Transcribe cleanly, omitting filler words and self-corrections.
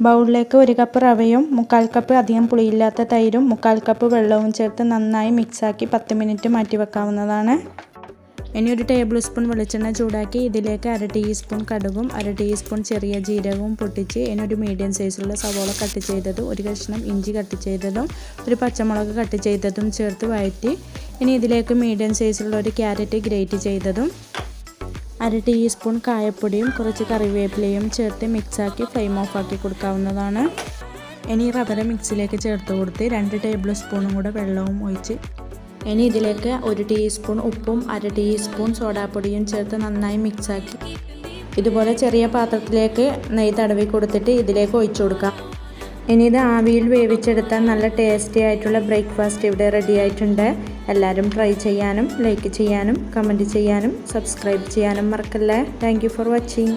ബൗളിലേക്ക് 1 കപ്പ് റവയും 3/4 കപ്പ് അധികം പുളിയില്ലാത്ത തൈരും 3/4 കപ്പ് വെള്ളവും ചേർത്ത് നന്നായി മിക്സാക്കി 10 മിനിറ്റ് മാറ്റി വെക്കാവുന്നതാണ്. ഇനി 1 ടേബിൾ സ്പൂൺ വെളിച്ചെണ്ണ ചൂടാക്കി ഇതിലേക്ക് 1/2 ടീസ്പൂൺ കടുകും 1/2 ടീസ്പൂൺ ചെറിയ ജീരകവും പൊട്ടിച്ച് ഇനി 1 മീഡിയം സൈസിലുള്ള സവോള കട്ട് ചെയ്തതും 1 കഷ്ണം ഇഞ്ചി കട്ട് ചെയ്തതും 1 പച്ചമുളക് കട്ട് ചെയ്തതും ചേർത്ത് വഴറ്റി ഇനി ഇതിലേക്ക് മീഡിയം സൈസിലുള്ള 1 ക്യാരറ്റ് ഗ്രേറ്റ് ചെയ്തതും 1/2 ടീസ്പൂൺ കായപ്പൊടിയും കുറച്ച് കറിവേപ്പിലയും ചേർത്ത് മിക്സാക്കി ഫ്ലെയിം ഓഫാക്കി കൊടുക്കാവുന്നതാണ്. ഇനി റവ മിക്സിലേക്ക് ചേർത്ത് കൊടുത്ത് 2 ടേബിൾ സ്പൂണും കൂടെ വെള്ളവും ഒഴിച്ച് ഇനി ഇതിലേക്ക് 1 ടീസ്പൂൺ ഉപ്പും 1/2 ടീസ്പൂൺ സോഡാപ്പൊടിയും ചേർത്ത് നന്നായി മിക്സാക്കി ഇതുപോലെ ചെറിയ പാത്രത്തിലേക്ക് നെയ്യ് തടവി കൊടുത്തിട്ട് ഇതിലേക്ക് ഒഴിച്ചു കൊടുക്കാം. ഇനി ഇത് ആവിയിൽ വേവിച്ചെടുത്താൽ നല്ല ടേസ്റ്റി ആയിട്ടുള്ള ബ്രേക്ക്ഫാസ്റ്റ് ഇവിടെ റെഡി ആയിട്ടുണ്ട്. എല്ലാവരും ട്രൈ ചെയ്യാനും ലൈക്ക് ചെയ്യാനും കമൻറ്റ് ചെയ്യാനും സബ്സ്ക്രൈബ് ചെയ്യാനും മറക്കല്ലേ. Thank you for watching.